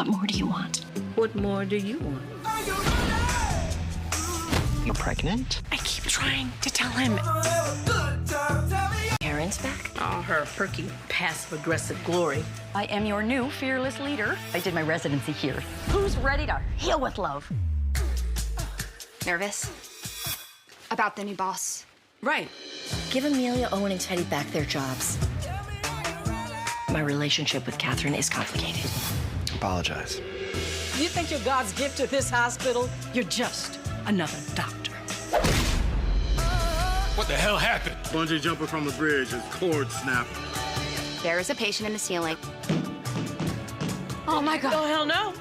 What more do you want? What more do you want? You're pregnant? I keep trying to tell him. Karen's back? Oh, her perky, passive-aggressive glory. I am your new fearless leader. I did my residency here. Who's ready to heal with love? Nervous? About the new boss? Right. Give Amelia, Owen, and Teddy back their jobs. My relationship with Catherine is complicated. Apologize. You think you're God's gift to this hospital? You're just another doctor. What the hell happened? Bungee jumping from the bridge, his cord snapped. There is a patient in the ceiling. Oh, my God. Oh, hell no.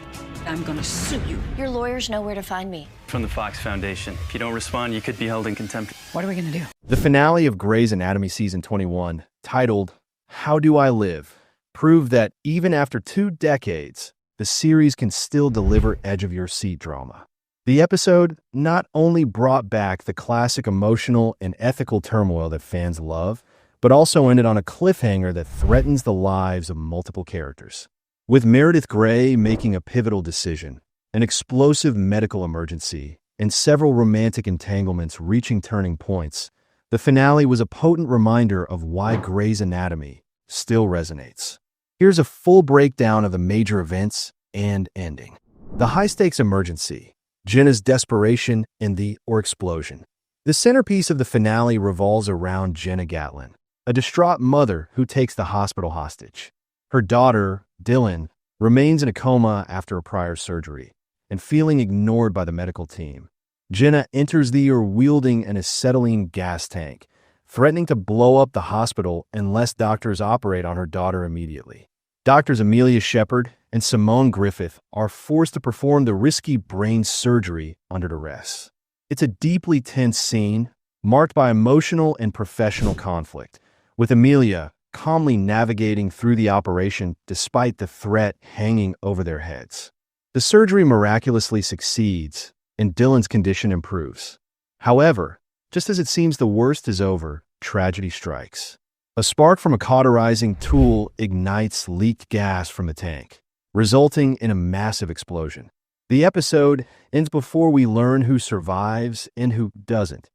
I'm gonna sue you. Your lawyers know where to find me. From the Fox Foundation. If you don't respond, you could be held in contempt. What are we gonna do? The finale of Grey's Anatomy Season 21, titled How Do I Live?, proved that even after 2 decades, the series can still deliver edge-of-your-seat drama. The episode not only brought back the classic emotional and ethical turmoil that fans love, but also ended on a cliffhanger that threatens the lives of multiple characters. With Meredith Grey making a pivotal decision, an explosive medical emergency, and several romantic entanglements reaching turning points, the finale was a potent reminder of why Grey's Anatomy still resonates. Here's a full breakdown of the major events and ending. The high-stakes emergency, Jenna's desperation, and the explosion. The centerpiece of the finale revolves around Jenna Gatlin, a distraught mother who takes the hospital hostage. Her daughter, Dylan, remains in a coma after a prior surgery and feeling ignored by the medical team. Jenna enters the ER wielding an acetylene gas tank, threatening to blow up the hospital unless doctors operate on her daughter immediately. Doctors Amelia Shepard and Simone Griffith are forced to perform the risky brain surgery under duress. It's a deeply tense scene, marked by emotional and professional conflict, with Amelia calmly navigating through the operation despite the threat hanging over their heads. The surgery miraculously succeeds, and Dylan's condition improves. However, just as it seems the worst is over, tragedy strikes. A spark from a cauterizing tool ignites leaked gas from the tank, resulting in a massive explosion. The episode ends before we learn who survives and who doesn't,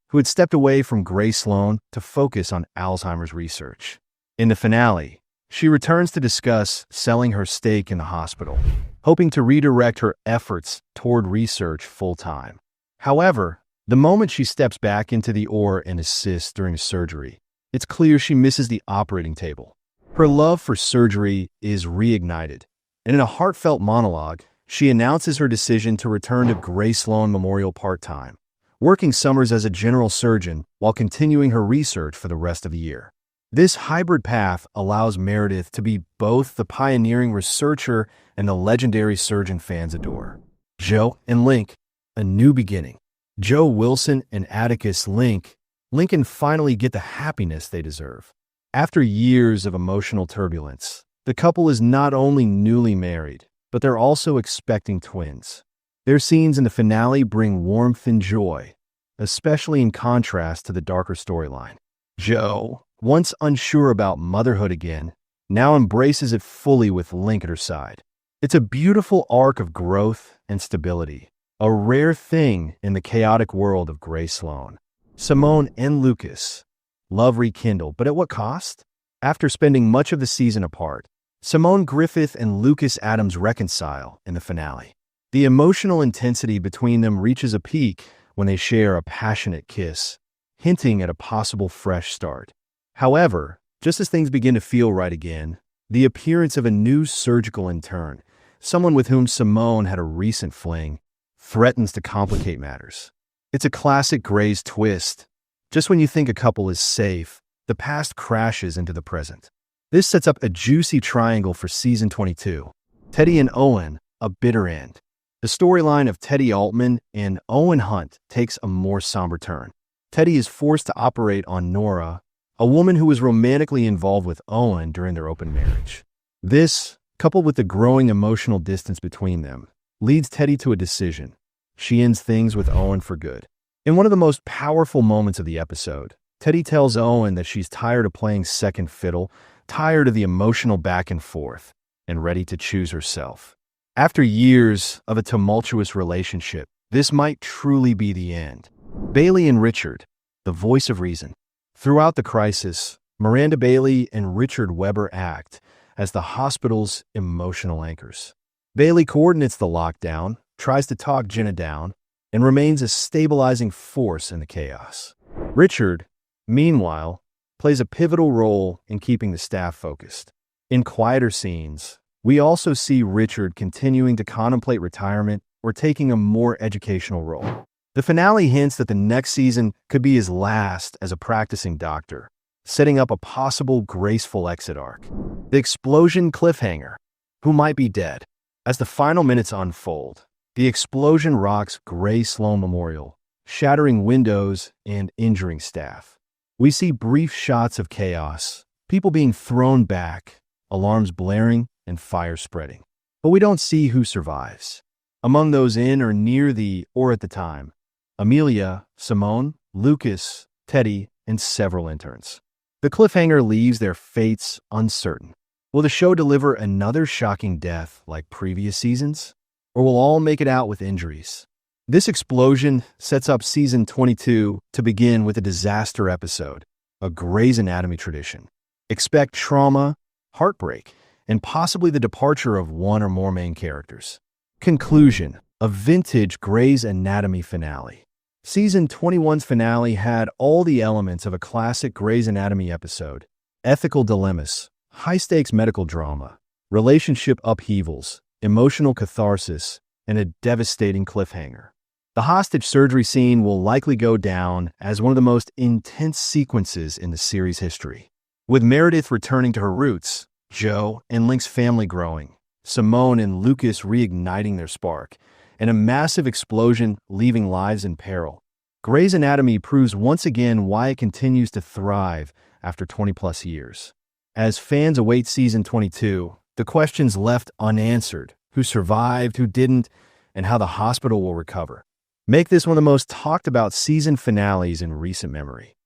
who had stepped away from Grey Sloan to focus on Alzheimer's research. In the finale, she returns to discuss selling her stake in the hospital, hoping to redirect her efforts toward research full-time. However, the moment she steps back into the OR and assists during surgery, it's clear she misses the operating table. Her love for surgery is reignited, and in a heartfelt monologue, she announces her decision to return to Grey Sloan Memorial part-time, working summers as a general surgeon while continuing her research for the rest of the year. This hybrid path allows Meredith to be both the pioneering researcher and the legendary surgeon fans adore. Joe and Link, a new beginning. Joe Wilson and Atticus Lincoln finally get the happiness they deserve. After years of emotional turbulence, the couple is not only newly married, but they're also expecting twins. Their scenes in the finale bring warmth and joy, especially in contrast to the darker storyline. Joe, once unsure about motherhood again, now embraces it fully with Link at her side. It's a beautiful arc of growth and stability, a rare thing in the chaotic world of Grey Sloan. Simone and Lucas, love rekindled, but at what cost? After spending much of the season apart, Simone Griffith and Lucas Adams reconcile in the finale. The emotional intensity between them reaches a peak when they share a passionate kiss, hinting at a possible fresh start. However, just as things begin to feel right again, the appearance of a new surgical intern, someone with whom Simone had a recent fling, threatens to complicate matters. It's a classic Grey's twist. Just when you think a couple is safe, the past crashes into the present. This sets up a juicy triangle for Season 22. Teddy and Owen, a bitter end. The storyline of Teddy Altman and Owen Hunt takes a more somber turn. Teddy is forced to operate on Nora, a woman who was romantically involved with Owen during their open marriage. This, coupled with the growing emotional distance between them, leads Teddy to a decision. She ends things with Owen for good. In one of the most powerful moments of the episode, Teddy tells Owen that she's tired of playing second fiddle, tired of the emotional back and forth, and ready to choose herself. After years of a tumultuous relationship, this might truly be the end. Bailey and Richard, the voice of reason. Throughout the crisis, Miranda Bailey and Richard Weber act as the hospital's emotional anchors. Bailey coordinates the lockdown, tries to talk Jenna down, and remains a stabilizing force in the chaos. Richard, meanwhile, plays a pivotal role in keeping the staff focused. In quieter scenes, we also see Richard continuing to contemplate retirement or taking a more educational role. The finale hints that the next season could be his last as a practicing doctor, setting up a possible graceful exit arc. The explosion cliffhanger. Who might be dead? As the final minutes unfold, the explosion rocks Gray Sloan Memorial, shattering windows and injuring staff. We see brief shots of chaos, people being thrown back, alarms blaring, and fire spreading. But we don't see who survives. Among those in or near the, or at the time, Amelia, Simone, Lucas, Teddy, and several interns. The cliffhanger leaves their fates uncertain. Will the show deliver another shocking death like previous seasons? Or will all make it out with injuries? This explosion sets up season 22 to begin with a disaster episode, a Grey's Anatomy tradition. Expect trauma, heartbreak, and possibly the departure of one or more main characters. Conclusion: a vintage Grey's Anatomy finale. Season 21's finale had all the elements of a classic Grey's Anatomy episode: ethical dilemmas, high-stakes medical drama, relationship upheavals, emotional catharsis, and a devastating cliffhanger. The hostage surgery scene will likely go down as one of the most intense sequences in the series' history. With Meredith returning to her roots, Joe and Link's family growing, Simone and Lucas reigniting their spark, and a massive explosion leaving lives in peril, Grey's Anatomy proves once again why it continues to thrive after 20-plus years. As fans await season 22, the questions left unanswered: who survived, who didn't, and how the hospital will recover, make this one of the most talked about season finales in recent memory.